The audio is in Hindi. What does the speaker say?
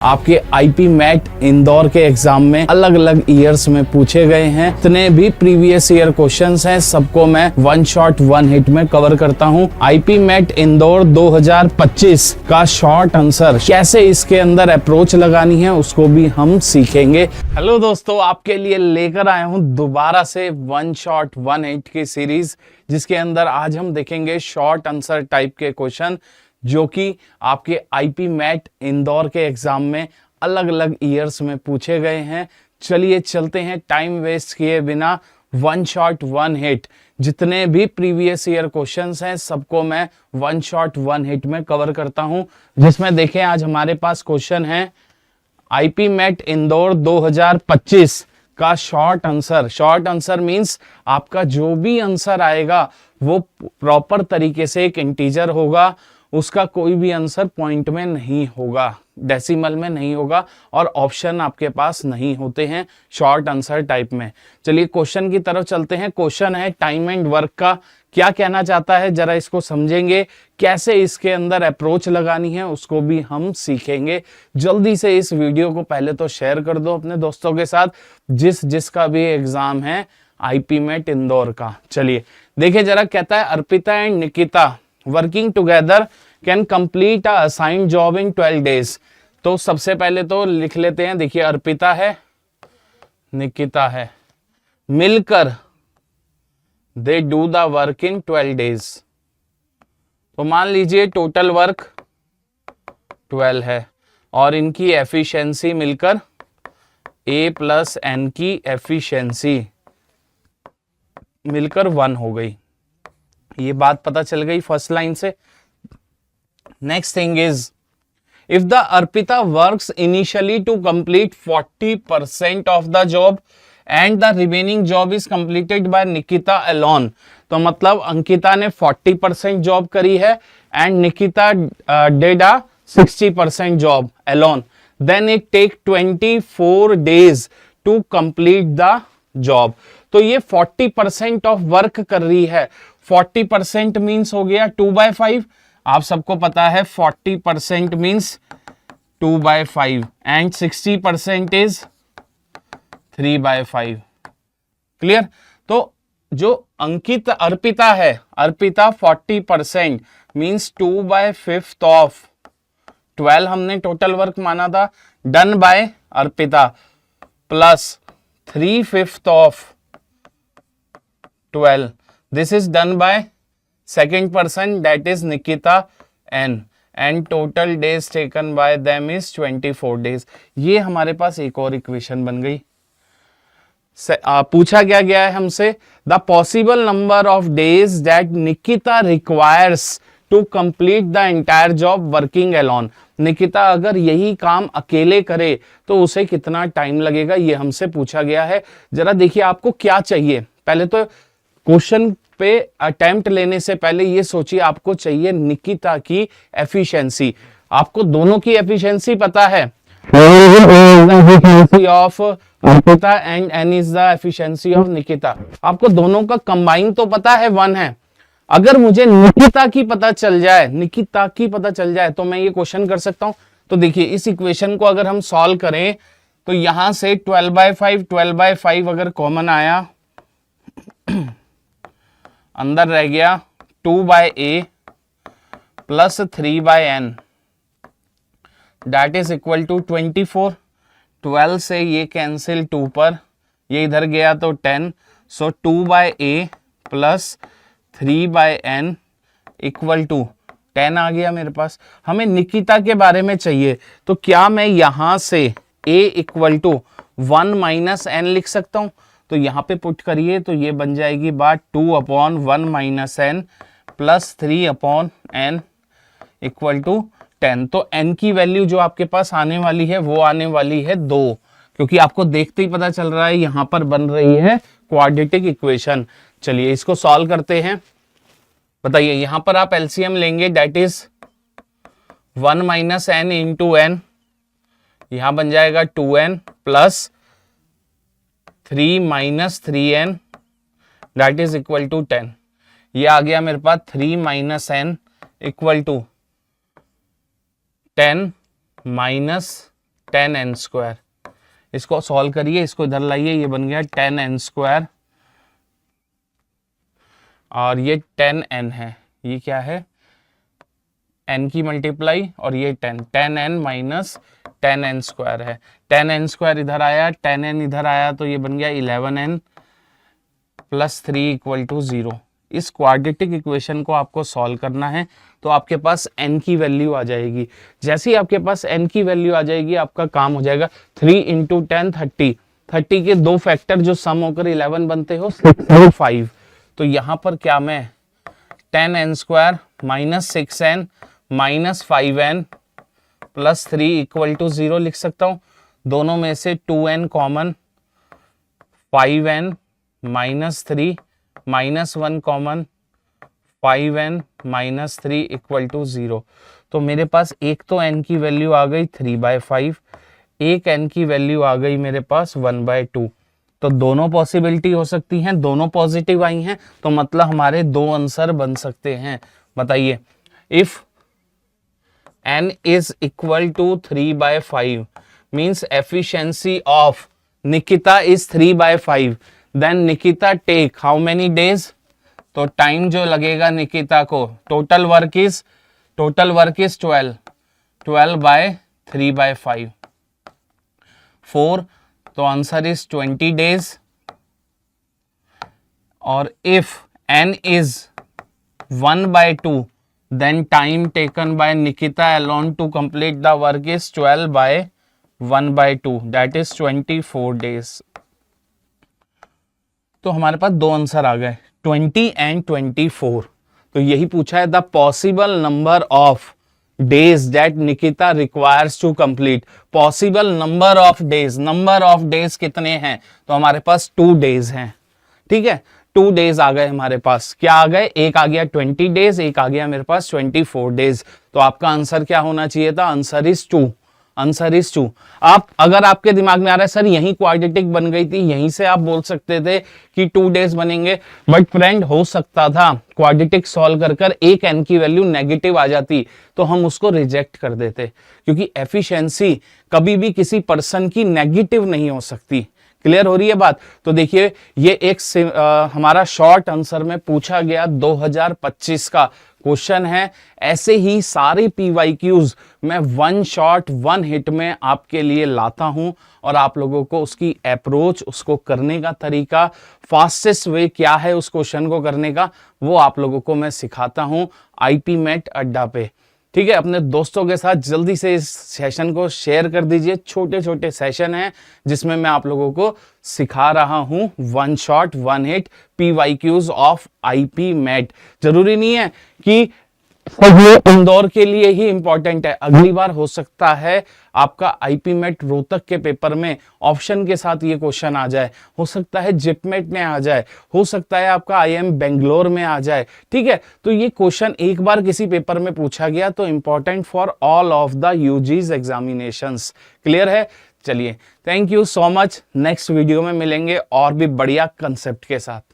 आपके आईपी मैट इंदौर के एग्जाम में अलग अलग ईयर्स में पूछे गए हैं। जितने भी प्रीवियस ईयर क्वेश्चंस हैं सबको मैं वन शॉट वन हिट में कवर करता हूं। आईपी मैट इंदौर 2025 का शॉर्ट आंसर कैसे इसके अंदर अप्रोच लगानी है उसको भी हम सीखेंगे। हेलो दोस्तों, आपके लिए लेकर आया हूं दोबारा से वन शॉट वन हिट की सीरीज, जिसके अंदर आज हम देखेंगे शॉर्ट आंसर टाइप के क्वेश्चन जो कि आपके आईपी मैट इंदौर के एग्जाम में अलग अलग ईयर्स में पूछे गए हैं। चलिए चलते हैं टाइम वेस्ट किए बिना वन शॉट वन हिट। जितने भी प्रीवियस ईयर क्वेश्चंस हैं सबको मैं वन शॉट वन हिट में कवर करता हूं, जिसमें देखें आज हमारे पास क्वेश्चन है आईपी मैट इंदौर 2025 का short answer. Short answer means आपका जो भी आंसर आएगा वो प्रॉपर तरीके से एक इंटीजर होगा, उसका कोई भी आंसर पॉइंट में नहीं होगा, डेसिमल में नहीं होगा और ऑप्शन आपके पास नहीं होते हैं शॉर्ट आंसर टाइप में। चलिए क्वेश्चन की तरफ चलते हैं। क्वेश्चन है टाइम एंड वर्क का। क्या कहना चाहता है जरा इसको समझेंगे, कैसे इसके अंदर अप्रोच लगानी है उसको भी हम सीखेंगे। जल्दी से इस वीडियो को पहले तो शेयर कर दो अपने दोस्तों के साथ जिसका भी एग्जाम है आईपी मैट इंदौर का। चलिए देखिए जरा, कहता है Arpita and Nikita working together can complete a assigned job in 12 days. तो सबसे पहले तो लिख लेते हैं, देखिए अर्पिता है, निकिता है, मिलकर they do the work in 12 days. तो मान लीजिए टोटल वर्क 12 है और इनकी एफिशिएंसी मिलकर A प्लस एन की एफिशिएंसी मिलकर 1 हो गई। ये बात पता चल गई फर्स्ट लाइन से। Next thing is if the Arpita works initially to complete 40% of the job and the remaining job is completed by Nikita alone. तो मतलब अंकिता ने 40% जॉब करी है and Nikita did a 60% job alone, then it take 24 days to complete the job. तो ये 40% ऑफ वर्क कर रही है। 40% मीन्स हो गया 2/5। आप सबको पता है 40% मीन्स 2/5 एंड 60% इज 3/5। क्लियर? तो जो अंकित अर्पिता है, अर्पिता 40% मीन्स 2/5 ऑफ 12 हमने टोटल वर्क माना था, done by Arpita plus 3/5 of 12 this is done by second person, that is Nikita N, and total days taken by them is 24 days। ये हमारे पास एक और इक्वेशन बन गई। पूछा क्या गया है हमसे, the possible number of days that Nikita requires to complete the entire job working alone. Nikita अगर यही काम अकेले करे तो उसे कितना टाइम लगेगा, ये हमसे पूछा गया है। जरा देखिए आपको क्या चाहिए। पहले तो क्वेश्चन पे अटेम्प्ट लेने से पहले ये सोचिए आपको चाहिए निकिता की एफिशिएंसी। आपको दोनों की एफिशिएंसी पता है, of Arpita and n is the efficiency of Nikita. आपको दोनों का कंबाइन तो पता है 1 है। अगर मुझे निकिता की पता चल जाए तो मैं ये क्वेश्चन कर सकता हूं। तो देखिए इस इक्वेशन को अगर हम सॉल्व करें तो यहां से 12/5 अगर कॉमन आया, अंदर रह गया 2/a plus 3/n, that is equal to 24। 12 से ये कैंसिल 2 पर, ये इधर गया तो 10, so 2/a plus 3/n equal to 10 आ गया मेरे पास। हमें निकिता के बारे में चाहिए, तो क्या मैं यहां से a equal to 1 minus n लिख सकता हूं? तो यहां पे पुट करिए तो ये बन जाएगी बात 2/1 minus n plus 3/n equal to 10। तो n की वैल्यू जो आपके पास आने वाली है वो आने वाली है 2, क्योंकि आपको देखते ही पता चल रहा है यहां पर बन रही है क्वाड्रेटिक इक्वेशन। चलिए इसको सॉल्व करते हैं। बताइए यहां पर आप एलसीएम लेंगे, that is 1 minus n into n, यहां बन जाएगा 2n plus 3 minus 3n that is equal to 10। ये आ गया मेरे पास 3 minus n equal to 10 minus 10n²। इसको सॉल्व करिए, इसको इधर लाइए, ये बन गया 10n² और ये 10n है, ये क्या है n की मल्टीप्लाई और ये 10n माइनस 10n² है। 10n² इधर आया, 10n इधर आया, तो ये बन गया 11n प्लस 3 इक्वल टू 0। इस क्वाड्रेटिक इक्वेशन को आपको सॉल्व करना है, तो आपके पास n की वैल्यू आ जाएगी। जैसे ही आपके पास n की वैल्यू आ जाएगी, आपका काम हो जाएगा। 3 इंटू 10 30, 30 के दो फैक्टर जो सम होकर 11 बनते हो 6 और 5। तो यहाँ पर क्या मैं 10n² minus 6n minus 5n plus 3 equal to 0 लिख सकता हूँ। दोनों में से 2n common, 5n minus 3 minus 1 common, 5n minus 3 equal to 0। तो मेरे पास एक तो n की वैल्यू आ गई 3/5, एक n की वैल्यू आ गई मेरे पास 1/2। तो दोनों पॉसिबिलिटी हो सकती हैं, दोनों पॉजिटिव आई हैं, तो मतलब हमारे दो आंसर बन सकते हैं। बताइए, if n is equal to 3/5 means efficiency of Nikita is 3/5, then Nikita take how many days? तो टाइम जो लगेगा निकिता को, टोटल वर्क इज 12 बाय 3/5 4, तो आंसर इज 20 डेज। और if n is 1/2 then time taken by Nikita alone to complete the work is 12 by 1/2, that is 24 days। तो हमारे पास दो आंसर आ गए, 20 एंड 24। तो यही पूछा है, the possible number of days that Nikita requires to complete. Possible number of days कितने हैं? तो हमारे पास 2 डेज हैं। ठीक है, 2 डेज आ गए हमारे पास। क्या आ गए? एक आ गया 20 डेज, एक आ गया मेरे पास 24 डेज। तो आपका आंसर क्या होना चाहिए था? Answer is 2। Answer is 2। आप अगर आपके दिमाग में आ रहा है सर यही क्वाड्रेटिक बन गई थी, यहीं से आप बोल सकते थे कि 2 डेज बनेंगे, बट फ्रेंड हो सकता था क्वाड्रेटिक सॉल्व कर कर एक n की वैल्यू नेगेटिव आ जाती तो हम उसको रिजेक्ट कर देते, क्योंकि एफिशिएंसी कभी भी किसी पर्सन की नेगेटिव नहीं हो सकती। क्लियर हो रही है बात? तो देखिए, ये एक हमारा शॉर्ट आंसर में पूछा गया 2025 का क्वेश्चन है। ऐसे ही सारे PYQs मैं वन शॉट वन हिट में आपके लिए लाता हूं और आप लोगों को उसकी अप्रोच, उसको करने का तरीका, फास्टेस्ट वे क्या है उस क्वेश्चन को करने का, वो आप लोगों को मैं सिखाता हूं IP MET अड्डा पे। ठीक है, अपने दोस्तों के साथ जल्दी से इस सेशन को शेयर कर दीजिए। छोटे छोटे सेशन हैं जिसमें मैं आप लोगों को सिखा रहा हूं one shot one hit PYQs of IP MET। जरूरी नहीं है कि इंदौर के लिए ही इंपॉर्टेंट है, अगली बार हो सकता है आपका IP MET रोहतक के पेपर में ऑप्शन के साथ ये क्वेश्चन आ जाए, हो सकता है जिपमेट में आ जाए, हो सकता है आपका IIM बेंगलोर में आ जाए। ठीक है, तो ये क्वेश्चन एक बार किसी पेपर में पूछा गया तो important for all of the UG's examinations. Clear है? चलिए, thank you so much. Next video में मिलेंगे और भी बढ़िया कंसेप्ट के साथ।